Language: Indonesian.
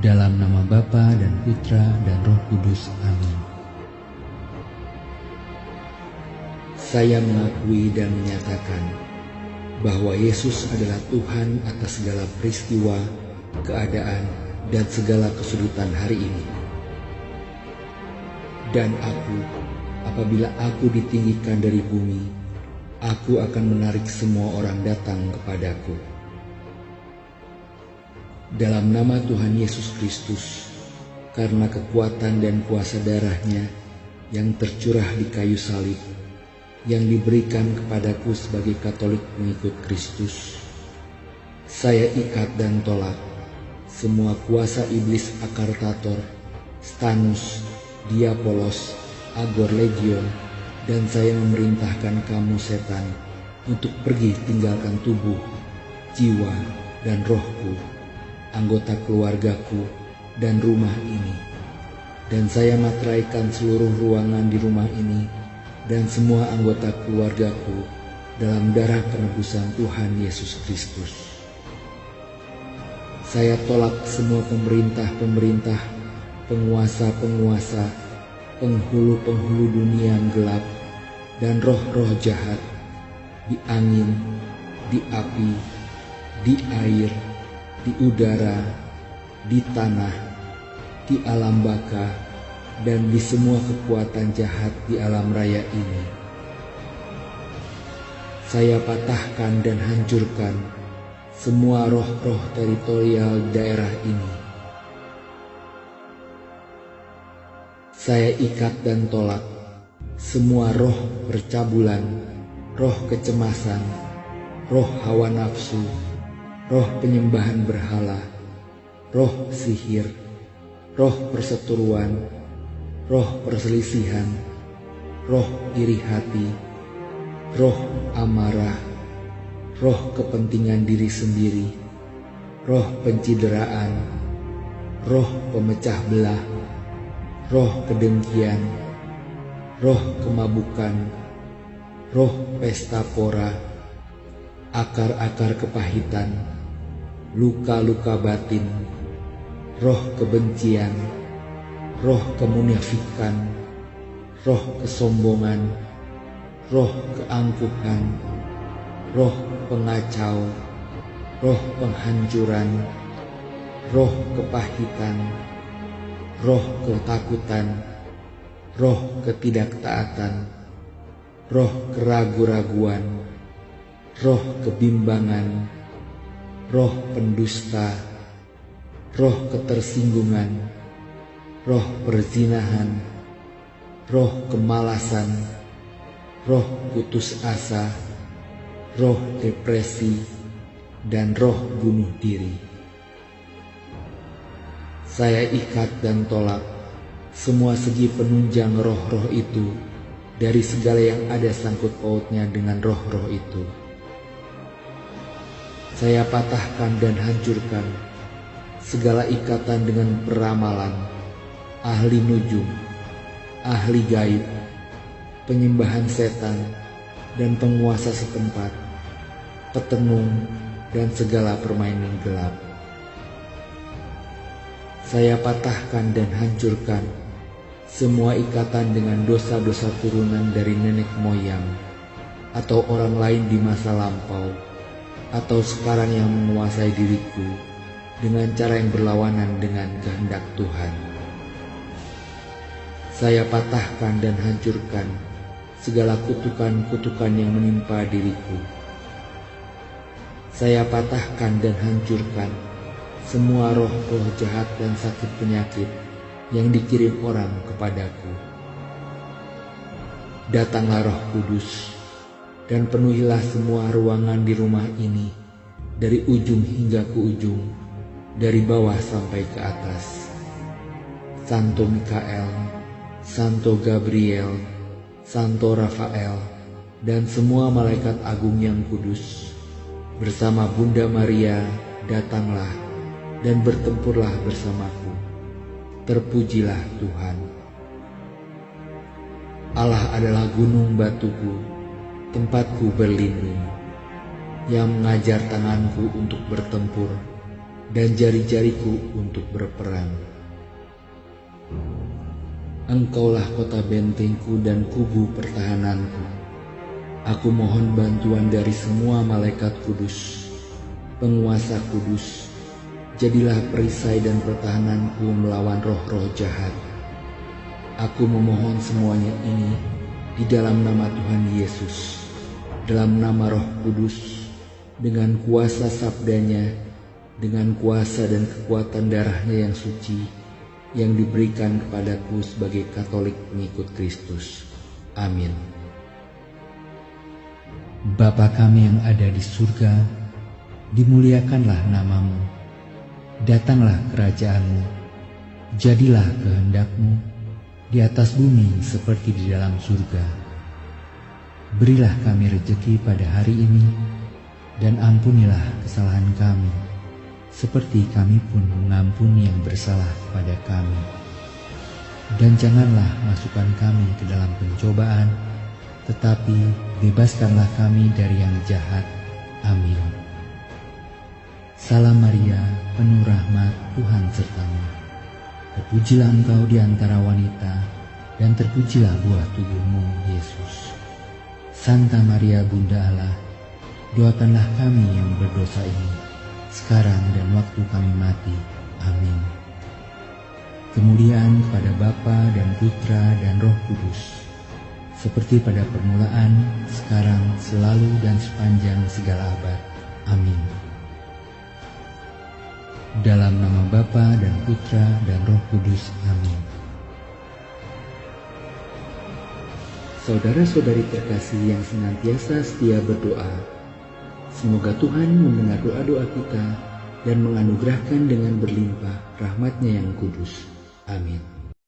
Dalam nama Bapa dan Putra dan Roh Kudus. Amin. Saya mengakui dan menyatakan bahwa Yesus adalah Tuhan atas segala peristiwa, keadaan, dan segala kesulitan hari ini. Dan apabila aku ditinggikan dari bumi, aku akan menarik semua orang datang kepadaku. Dalam nama Tuhan Yesus Kristus, karena kekuatan dan kuasa darah-Nya yang tercurah di kayu salib, yang diberikan kepadaku sebagai Katolik pengikut Kristus, saya ikat dan tolak semua kuasa iblis Akartator, Stanus, Diapolos, Agor Legion, dan saya memerintahkan kamu setan untuk pergi tinggalkan tubuh, jiwa, dan rohku, anggota keluargaku, dan rumah ini. Dan saya materaikan seluruh ruangan di rumah ini dan semua anggota keluargaku dalam darah penebusan Tuhan Yesus Kristus. Saya tolak semua pemerintah-pemerintah, penguasa-penguasa, penghulu-penghulu dunia yang gelap, dan roh-roh jahat di angin, di api, di air, di udara, di tanah, di alam baka, dan di semua kekuatan jahat di alam raya ini. Saya patahkan dan hancurkan semua roh-roh teritorial daerah ini. Saya ikat dan tolak semua roh percabulan, roh kecemasan, roh hawa nafsu, roh penyembahan berhala, roh sihir, roh perseteruan, roh perselisihan, roh iri hati, roh amarah, roh kepentingan diri sendiri, roh pencideraan, roh pemecah belah, roh kedengkian, roh kemabukan, roh pesta pora, akar-akar kepahitan, luka-luka batin, roh kebencian, roh kemunafikan, roh kesombongan, roh keangkuhan, roh pengacau, roh penghancuran, roh kepahitan, roh ketakutan, roh ketidaktaatan, roh keragu-raguan, roh kebimbangan, roh pendusta, roh ketersinggungan, roh perzinahan, roh kemalasan, roh putus asa, roh depresi, dan roh bunuh diri. Saya ikat dan tolak semua segi penunjang roh-roh itu dari segala yang ada sangkut pautnya dengan roh-roh itu. Saya patahkan dan hancurkan segala ikatan dengan peramalan, ahli nujum, ahli gaib, penyembahan setan, dan penguasa setempat, petenung, dan segala permainan gelap. Saya patahkan dan hancurkan semua ikatan dengan dosa-dosa turunan dari nenek moyang, atau orang lain di masa lampau, atau sekarang yang menguasai diriku dengan cara yang berlawanan dengan kehendak Tuhan. Saya patahkan dan hancurkan segala kutukan-kutukan yang menimpa diriku. Saya patahkan dan hancurkan semua roh-roh jahat dan sakit penyakit yang dikirim orang kepadaku. Datanglah Roh Kudus dan penuhilah semua ruangan di rumah ini dari ujung hingga ke ujung, dari bawah sampai ke atas. Santo Mikael, Santo Gabriel, Santo Rafael, dan semua malaikat agung yang kudus, bersama Bunda Maria, datanglah dan bertempurlah bersamaku. Terpujilah Tuhan. Allah adalah gunung batuku, tempatku berlindung, yang mengajar tanganku untuk bertempur, dan jari-jariku untuk berperang. Engkaulah kota bentengku dan kubu pertahananku. Aku mohon bantuan dari semua malaikat kudus, penguasa kudus. Jadilah perisai dan pertahananku melawan roh-roh jahat. Aku memohon semuanya ini di dalam nama Tuhan Yesus, dalam nama Roh Kudus, dengan kuasa sabdanya, dengan kuasa dan kekuatan darahnya yang suci, yang diberikan kepadaku sebagai Katolik pengikut Kristus. Amin. Bapa kami yang ada di surga, dimuliakanlah namamu. Datanglah kerajaan-Mu. Jadilah kehendak-Mu di atas bumi seperti di dalam surga. Berilah kami rejeki pada hari ini, dan ampunilah kesalahan kami, seperti kami pun mengampuni yang bersalah kepada kami. Dan janganlah masukkan kami ke dalam pencobaan, tetapi bebaskanlah kami dari yang jahat. Amin. Salam Maria, penuh rahmat, Tuhan sertamu. Terpujilah engkau di antara wanita, dan terpujilah buah tubuhmu, Yesus. Santa Maria Bunda Allah, doakanlah kami yang berdosa ini, sekarang dan waktu kami mati. Amin. Kemuliaan kepada Bapa dan Putra dan Roh Kudus, seperti pada permulaan, sekarang, selalu, dan sepanjang segala abad. Amin. Dalam nama Bapa dan Putra dan Roh Kudus. Amin. Saudara-saudari terkasih yang senantiasa setia berdoa, semoga Tuhan mendengar doa-doa kita dan menganugerahkan dengan berlimpah rahmat-Nya yang kudus. Amin.